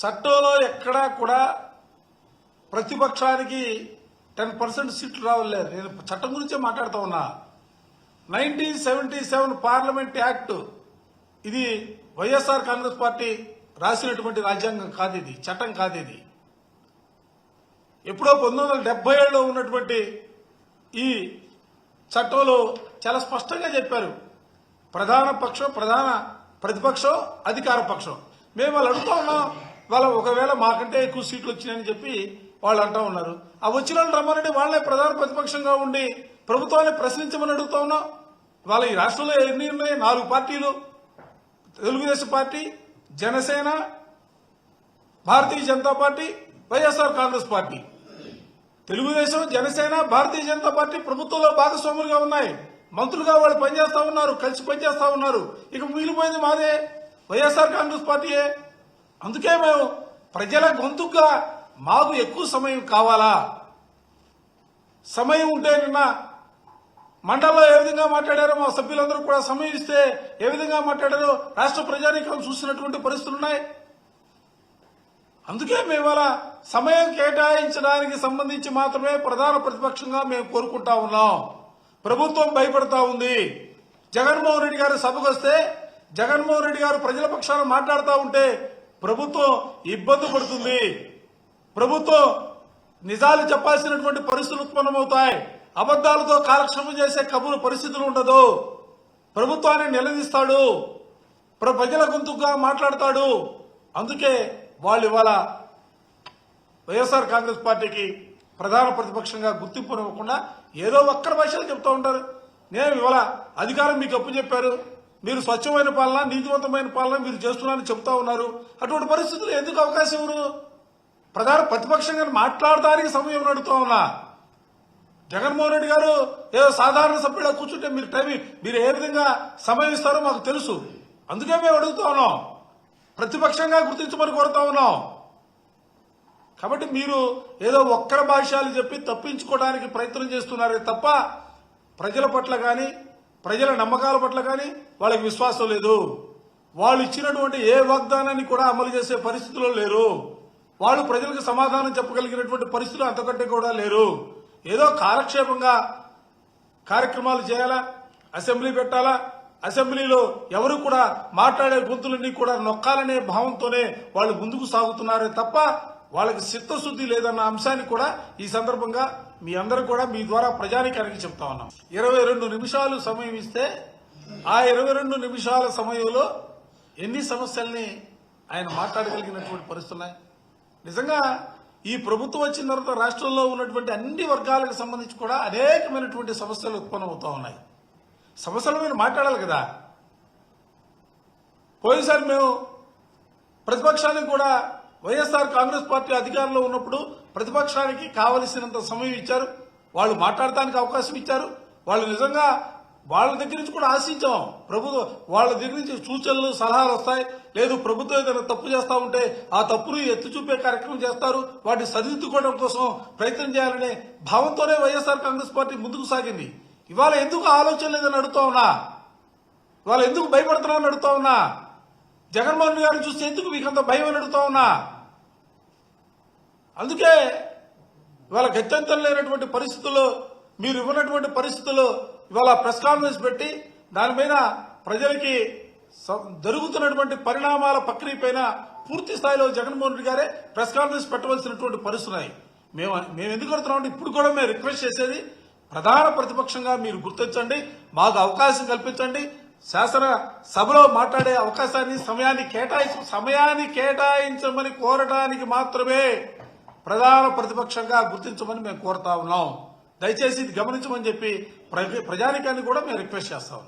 చట్టంలో ఎక్కడా కూడా ప్రతిపక్షానికి 10% సీట్లు రావలేదు. నేను చట్టం గురించే మాట్లాడుతూ ఉన్నా. 1977 పార్లమెంట్ యాక్ట్ ఇది వైఎస్ఆర్ కాంగ్రెస్ పార్టీ రాసినటువంటి రాజ్యాంగం కాదు, ఇది చట్టం కాదు. ఇది ఎప్పుడో 1977లో ఉన్నటువంటి ఈ చట్టంలో చాలా స్పష్టంగా చెప్పారు, ప్రధాన పక్షం, ప్రధాన ప్రతిపక్షం, అధికార పక్షం. మేము వాళ్ళు అడుగుతా ఉన్నాం, వాళ్ళ ఒకవేళ మాకంటే ఎక్కువ సీట్లు వచ్చినాయని చెప్పి వాళ్ళు అంటా ఉన్నారు. ఆ వచ్చిన వాళ్ళు రమ్మనండి, వాళ్ళే ప్రధాన ప్రతిపక్షంగా ఉండి ప్రభుత్వాన్ని ప్రశ్నించమని అడుగుతా ఉన్నాం. వాళ్ళ ఈ రాష్ట్రంలో ఎన్ని ఉన్నాయి? 4 పార్టీలు, Telugu Desam party, Janasena, Bharatiya Janata party, YSR Congress party. Telugu Desam, Janasena, Bharatiya Janata party ప్రభుత్వంలో భాగస్వాములుగా ఉన్నాయి. మంత్రులుగా వాళ్ళు పనిచేస్తా ఉన్నారు, కలిసి పనిచేస్తా ఉన్నారు. ఇక మిగిలిపోయింది మాదే, వైఎస్ఆర్ కాంగ్రెస్ పార్టీయే. అందుకే మేము ప్రజల గొంతుగా మాకు ఎక్కువ సమయం కావాలా, సమయం ఉంటే నిన్న మండలంలో ఏ విధంగా మాట్లాడారో మా సభ్యులందరూ కూడా సమయం ఇస్తే ఏ విధంగా మాట్లాడారో రాష్ట్ర ప్రజానీకం చూసినటువంటి పరిస్థితులు ఉన్నాయి. అందుకే మేము ఇవాళ సమయం కేటాయించడానికి సంబంధించి మాత్రమే ప్రధాన ప్రతిపక్షంగా మేము కోరుకుంటా ఉన్నాం. ప్రభుత్వం భయపడతా ఉంది. జగన్మోహన్ రెడ్డి గారు సభకు వస్తే జగన్మోహన్ రెడ్డి గారు ప్రజల పక్షాన మాట్లాడుతూ ఉంటే ప్రభుత్వం ఇబ్బంది పడుతుంది. ప్రభుత్వం నిజాలు చెప్పాల్సినటువంటి పరిస్థితులు ఉత్పన్నమవుతాయి. అబద్దాలతో కాలక్షేపం చేసే కబురు పరిస్థితులు ఉండదు. ప్రభుత్వాన్ని నిలదీస్తాడు, ప్రజల గొంతుగా మాట్లాడతాడు. అందుకే వాళ్ళు ఇవాళ వైఎస్ఆర్ కాంగ్రెస్ పార్టీకి ప్రధాన ప్రతిపక్షంగా గుర్తింపు ఇవ్వకుండా ఏదో ఒక్కరి భాషలు చెప్తూ ఉంటారు. నేను ఇవాళ అధికారం మీకు అప్పు చెప్పారు, మీరు స్వచ్ఛమైన పాలన, నీతివంతమైన పాలన మీరు చేస్తున్నారని చెప్తా ఉన్నారు. అటువంటి పరిస్థితులు ఎందుకు అవకాశం ఇవ్వరు? ప్రధాన ప్రతిపక్షంగా మాట్లాడడానికి సమయం అడుగుతా ఉన్నా. జగన్మోహన్ రెడ్డి గారు ఏదో సాధారణ సభ్యుడిగా కూర్చుంటే మీరు ఏ విధంగా సమయం ఇస్తారో మాకు తెలుసు. అందుకే మేము అడుగుతా ఉన్నాం, ప్రతిపక్షంగా గుర్తించమని కోరుతా ఉన్నాం. కాబట్టి మీరు ఏదో ఒక్కరి భాషలు చెప్పి తప్పించుకోవడానికి ప్రయత్నం చేస్తున్నారే తప్ప ప్రజల పట్ల కానీ ప్రజల నమ్మకాల పట్ల కానీ వాళ్ళకి విశ్వాసం లేదు. వాళ్ళు ఇచ్చినటువంటి ఏ వాగ్దానాన్ని కూడా అమలు చేసే పరిస్థితుల్లో లేరు. వాళ్ళు ప్రజలకు సమాధానం చెప్పగలిగినటువంటి పరిస్థితులు అంతకంటే కూడా లేరు. ఏదో కాలక్షేపంగా కార్యక్రమాలు చేయాలా, అసెంబ్లీ పెట్టాలా, అసెంబ్లీలో ఎవరు కూడా మాట్లాడే గొంతులన్నీ కూడా నొక్కాలనే భావంతోనే వాళ్ళు ముందుకు సాగుతున్నారే తప్ప వాళ్ళకి చిత్తశుద్ధి లేదన్న అంశాన్ని కూడా ఈ సందర్భంగా మీ అందరూ కూడా మీ ద్వారా ప్రజానీకానికి చెప్తా ఉన్నాం. 22 నిమిషాలు సమయం ఇస్తే ఆ 22 నిమిషాల సమయంలో ఎన్ని సమస్యల్ని ఆయన మాట్లాడగలిగినటువంటి పరిస్థితున్నాయి. నిజంగా ఈ ప్రభుత్వం వచ్చిన తర్వాత రాష్ట్రంలో ఉన్నటువంటి అన్ని వర్గాలకు సంబంధించి కూడా అనేకమైనటువంటి సమస్యలు ఉత్పన్నమవుతా ఉన్నాయి. సమస్యల మీద మాట్లాడాలి కదా. పోయినసారి మేము ప్రతిపక్షానికి కూడా వైఎస్ఆర్ కాంగ్రెస్ పార్టీ అధికారంలో ఉన్నప్పుడు ప్రతిపక్షానికి కావలసినంత సమయం ఇచ్చారు, వాళ్ళు మాట్లాడటానికి అవకాశం ఇచ్చారు. వాళ్ళు నిజంగా వాళ్ళ దగ్గర నుంచి కూడా ఆశించాం, ప్రభుత్వం వాళ్ళ దగ్గర నుంచి సూచనలు సలహాలు వస్తాయి. లేదు ప్రభుత్వం ఏదైనా తప్పు చేస్తా ఉంటే ఆ తప్పును ఎత్తి చూపే కార్యక్రమం చేస్తారు, వాటిని సరిదిద్దుకోవడం కోసం ప్రయత్నం చేయాలనే భావంతోనే వైఎస్ఆర్ కాంగ్రెస్ పార్టీ ముందుకు సాగింది. ఇవాళ ఎందుకు ఆలోచన లేదని అడుగుతా ఉన్నా, ఇవాళ ఎందుకు భయపడుతున్నామని అడుగుతా ఉన్నా, జగన్మోహన్ రెడ్డి గారిని చూస్తే ఎందుకు మీకంత భయం అని అడుగుతా ఉన్నా. అందుకే ఇవాళ గత్యంతరం లేనటువంటి పరిస్థితుల్లో, మీరు ఇవ్వనటువంటి పరిస్థితుల్లో ఇవాళ ప్రెస్ కాన్ఫరెన్స్ పెట్టి దాని మీద ప్రజలకి జరుగుతున్నటువంటి పరిణామాల ప్రక్రియ పైన పూర్తి స్థాయిలో జగన్మోహన్ రెడ్డి గారే ప్రెస్ కాన్ఫరెన్స్ పెట్టవలసినటువంటి పరిస్థితున్నాయి. మేము ఎందుకు అడుగుతున్నామంటే ఇప్పుడు కూడా మేము రిక్వెస్ట్ చేసేది, ప్రధాన ప్రతిపక్షంగా మీరు గుర్తించండి, మాకు అవకాశం కల్పించండి, శాసన సభలో మాట్లాడే అవకాశాన్ని సమయాన్ని కేటాయించమని కోరడానికి మాత్రమే ప్రధాన ప్రతిపక్షంగా గుర్తించమని మేము కోరుతా ఉన్నాం. దయచేసి ఇది గమనించమని చెప్పి ప్రజానికాన్ని కూడా మేము రిక్వెస్ట్ చేస్తా ఉన్నాం.